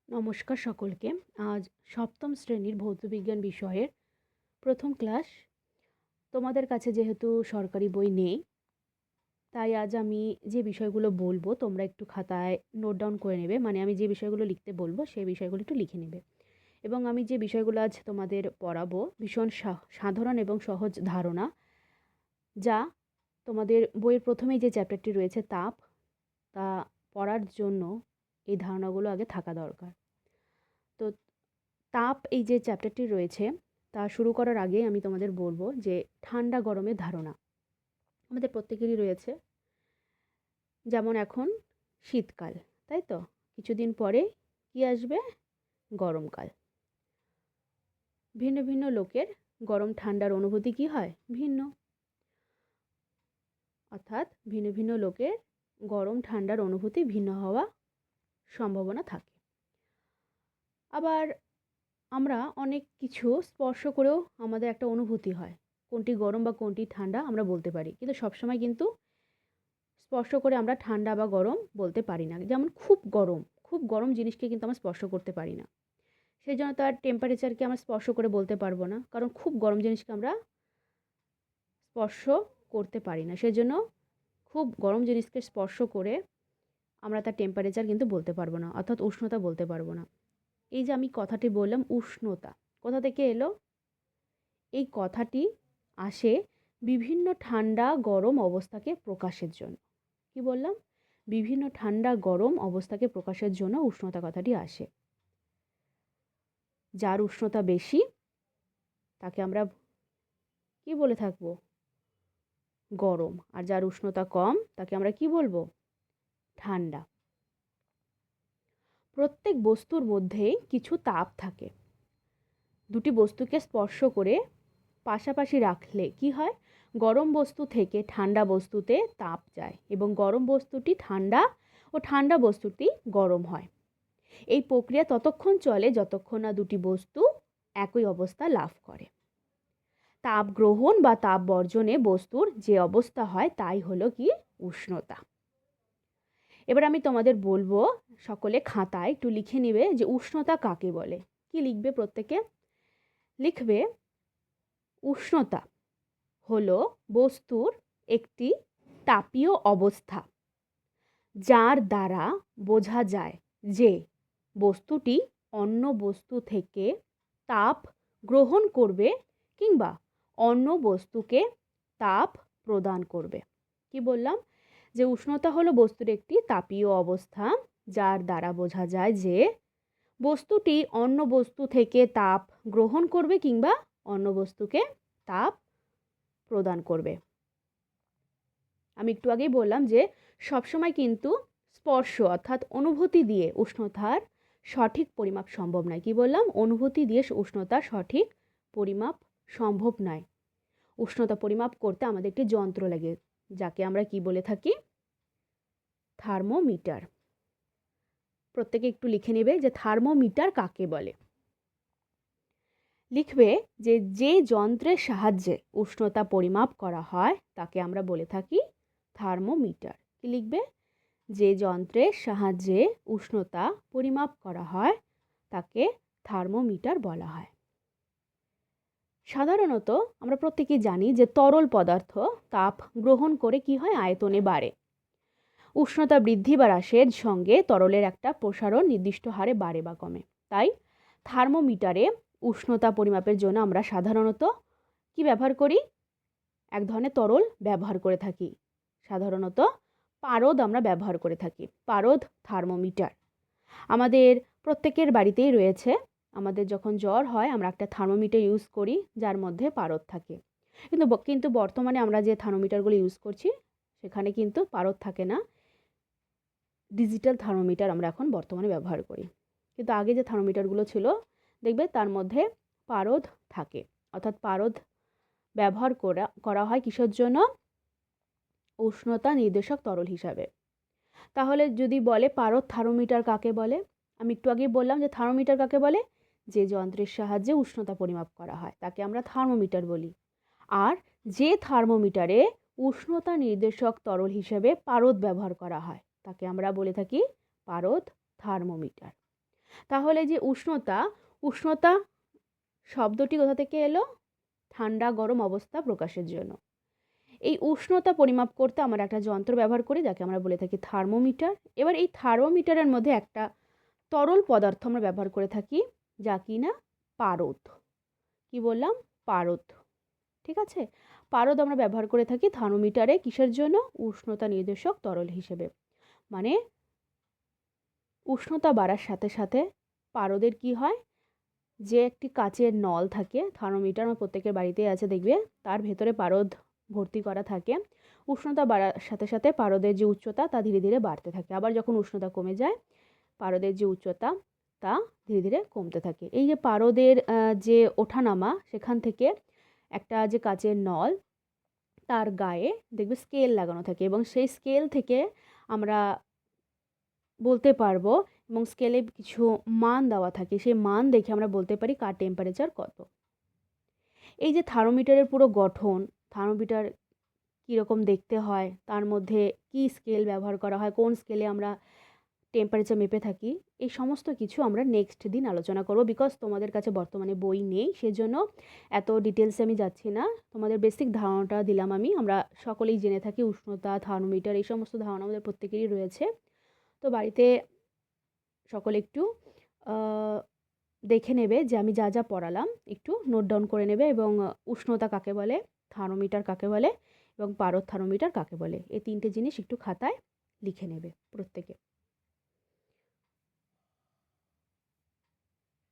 নমস্কার সকলকে। আজ সপ্তম শ্রেণীর ভৌতবিজ্ঞান বিষয়ের প্রথম ক্লাস। তোমাদের কাছে যেহেতু সরকারি বই নেই, তাই আজ আমি যে বিষয়গুলো বলবো তোমরা একটু খাতায় নোট ডাউন করে নেবে। মানে আমি যে বিষয়গুলো লিখতে বলবো সেই বিষয়গুলো একটু লিখে নেবে। এবং আমি যে বিষয়গুলো আজ তোমাদের পড়াবো ভীষণ সাধারণ এবং সহজ ধারণা, যা তোমাদের বইয়ের প্রথমেই যে চ্যাপ্টারটি রয়েছে তাপ, তা পড়ার জন্য এই ধারণাগুলো আগে থাকা দরকার। তো তাপ এই যে চ্যাপ্টারটি রয়েছে তা শুরু করার আগে আমি তোমাদের বলবো যে ঠান্ডা গরমের ধারণা আমাদের প্রত্যেকেরই রয়েছে। যেমন এখন শীতকাল, তাই তো? কিছুদিন পরে কি আসবে? গরমকাল। ভিন্ন ভিন্ন লোকের গরম ঠান্ডার অনুভূতি কি হয়? ভিন্ন। অর্থাৎ ভিন্ন ভিন্ন লোকের গরম ঠান্ডার অনুভূতি ভিন্ন হওয়া সম্ভাবনা থাকে। আবার আমরা অনেক কিছু স্পর্শ করেও আমাদের একটা অনুভূতি হয়, কোনটি গরম বা কোনটি ঠান্ডা আমরা বলতে পারি, কিন্তু সবসময় কিন্তু স্পর্শ করে আমরা ঠান্ডা বা গরম বলতে পারি না। যেমন খুব গরম জিনিসকে কিন্তু আমরা স্পর্শ করতে পারি না। সেই জন্য তার টেম্পারেচারকে আমরা স্পর্শ করে বলতে পারবো না, কারণ খুব গরম জিনিসকে আমরা স্পর্শ করতে পারি না। সেজন্য খুব গরম জিনিসকে স্পর্শ করে আমরা তার টেম্পারেচার কিন্তু বলতে পারবো না, অর্থাৎ উষ্ণতা বলতে পারবো না। এই যে আমি কথাটি বললাম উষ্ণতা, কোথা থেকে এলো? এই কথাটি আসে বিভিন্ন ঠান্ডা গরম অবস্থাকে প্রকাশের জন্য। কি বললাম? বিভিন্ন ঠান্ডা গরম অবস্থাকে প্রকাশের জন্য উষ্ণতা কথাটি আসে। যার উষ্ণতা বেশি তাকে আমরা কি বলে থাকবো? গরম। আর যার উষ্ণতা কম তাকে আমরা কি বলবো? ঠান্ডা। প্রত্যেক বস্তুর মধ্যেই কিছু তাপ থাকে। দুটি বস্তুকে স্পর্শ করে পাশাপাশি রাখলে কি হয়? গরম বস্তু থেকে ঠান্ডা বস্তুতে তাপ যায় এবং গরম বস্তুটি ঠান্ডা ও ঠান্ডা বস্তুটি গরম হয়। এই প্রক্রিয়া ততক্ষণ চলে যতক্ষণ না দুটি বস্তু একই অবস্থা লাভ করে। তাপ গ্রহণ বা তাপ বর্জনে বস্তুর যে অবস্থা হয় তাই হলো কি? উষ্ণতা। এবার আমি তোমাদের বলবো, সকলে খাতায় একটু লিখে নিবে যে উষ্ণতা কাকে বলে। কি লিখবে প্রত্যেকে? লিখবে উষ্ণতা হলো বস্তুর একটি তাপীয় অবস্থা, যার দ্বারা বোঝা যায় যে বস্তুটি অন্য বস্তু থেকে তাপ গ্রহণ করবে কিংবা অন্য বস্তুকে তাপ প্রদান করবে। কি বললাম? যে উষ্ণতা হলো বস্তুর একটি তাপীয় অবস্থা, যার দ্বারা বোঝা যায় যে বস্তুটি অন্য বস্তু থেকে তাপ গ্রহণ করবে কিংবা অন্য বস্তুকে তাপ প্রদান করবে। আমি একটু আগেই বললাম যে সবসময় কিন্তু স্পর্শ অর্থাৎ অনুভূতি দিয়ে উষ্ণতার সঠিক পরিমাপ সম্ভব নয়। কি বললাম? অনুভূতি দিয়ে উষ্ণতার সঠিক পরিমাপ সম্ভব নয়। উষ্ণতা পরিমাপ করতে আমাদের একটি যন্ত্র লাগে, যাকে আমরা কি বলে থাকি? থার্মোমিটার। প্রত্যেকে একটু লিখে নেবে যে থার্মোমিটার কাকে বলে। লিখবে যে যে যন্ত্রের সাহায্যে উষ্ণতা পরিমাপ করা হয় তাকে আমরা বলে থাকি থার্মোমিটার। কি লিখবে? যে যন্ত্রের সাহায্যে উষ্ণতা পরিমাপ করা হয় তাকে থার্মোমিটার বলা হয়। সাধারণত আমরা প্রত্যেকেই জানি যে তরল পদার্থ তাপ গ্রহণ করে কি হয়? আয়তনে বাড়ে। উষ্ণতা বৃদ্ধি বা হ্রাসের সঙ্গে তরলের একটা প্রসারণ নির্দিষ্ট হারে বাড়ে বা কমে। তাই থার্মোমিটারে উষ্ণতা পরিমাপের জন্য আমরা সাধারণত কি ব্যবহার করি? এক ধরনের তরল ব্যবহার করে থাকি। সাধারণত পারদ আমরা ব্যবহার করে থাকি। পারদ থার্মোমিটার আমাদের প্রত্যেকের বাড়িতেই রয়েছে। আমাদের যখন জ্বর হয় আমরা একটা থার্মোমিটার ইউজ করি, যার মধ্যে পারদ থাকে। কিন্তু বর্তমানে আমরা যে থার্মোমিটারগুলো ইউজ করছি সেখানে কিন্তু পারদ থাকে না। ডিজিটাল থার্মোমিটার আমরা এখন বর্তমানে ব্যবহার করি। কিন্তু আগে যে থার্মোমিটারগুলো ছিল দেখবে তার মধ্যে পারদ থাকে। অর্থাৎ পারদ ব্যবহার করা হয় কিসের জন্য? উষ্ণতা নির্দেশক তরল হিসাবে। তাহলে যদি বলে পারদ থার্মোমিটার কাকে বলে? আমি একটু আগে বললাম যে থার্মোমিটার কাকে বলে? যে যন্ত্রের সাহায্যে উষ্ণতা পরিমাপ করা হয় তাকে আমরা থার্মোমিটার বলি। আর যে থার্মোমিটারে উষ্ণতা নির্দেশক তরল হিসেবে পারদ ব্যবহার করা হয় তাকে আমরা বলে থাকি পারদ থার্মোমিটার। তাহলে যে উষ্ণতা, উষ্ণতা শব্দটি কোথা থেকে এলো? ঠান্ডা গরম অবস্থা প্রকাশের জন্য। এই উষ্ণতা পরিমাপ করতে আমরা একটা যন্ত্র ব্যবহার করি যাকে আমরা বলে থাকি থার্মোমিটার। এবার এই থার্মোমিটারের মধ্যে একটা তরল পদার্থ আমরা ব্যবহার করে থাকি যা কিনা পারদ। কি বললাম? পারদ। ঠিক আছে? পারদ আমরা ব্যবহার করে থাকি থার্মোমিটারে কিসের জন্য? উষ্ণতা নির্দেশক তরল হিসেবে। মানে উষ্ণতা বাড়ার সাথে সাথে পারদের কি হয়? যে একটি কাচের নল থাকে, থার্মোমিটার আমার প্রত্যেকের বাড়িতেই আছে দেখবে, তার ভেতরে পারদ ভর্তি করা থাকে। উষ্ণতা বাড়ার সাথে সাথে পারদের যে উচ্চতা তা ধীরে ধীরে বাড়তে থাকে। আবার যখন উষ্ণতা কমে যায়, পারদের যে উচ্চতা তা ধীরে ধীরে কমতে থাকে। এই যে পারদের যে ওঠানামা, সেখান থেকে একটা যে কাচের নল, তার গায়ে দেখবে স্কেল লাগানো থাকে এবং সেই স্কেল থেকে আমরা বলতে পারবো, এবং স্কেলে কিছু মান দেওয়া থাকে, সেই মান দেখে আমরা বলতে পারি কার টেম্পারেচার কত। এই যে থার্মোমিটারের পুরো গঠন, থার্মোমিটার কীরকম দেখতে হয়, তার মধ্যে কি স্কেল ব্যবহার করা হয়, কোন স্কেলে আমরা টেম্পারেচার মেপে থাকি, এই সমস্ত কিছু আমরা নেক্সট দিন আলোচনা করব। বিকজ তোমাদের কাছে বর্তমানে বই নেই, সেজন্য এত ডিটেলসে আমি যাচ্ছি না। তোমাদের বেসিক ধারণাটা দিলাম আমি। আমরা সকলেই জেনে থাকি উষ্ণতা, থার্মোমিটার, এই সমস্ত ধারণা আমাদের প্রত্যেকেরই রয়েছে। তো বাড়িতে সকলে একটু দেখে নেবে যে আমি যা যা পড়ালাম, একটু নোট ডাউন করে নেবে, এবং উষ্ণতা কাকে বলে, থার্মোমিটার কাকে বলে, এবং পারদ থার্মোমিটার কাকে বলে, এই তিনটে জিনিস একটু খাতায় লিখে নেবে প্রত্যেকে।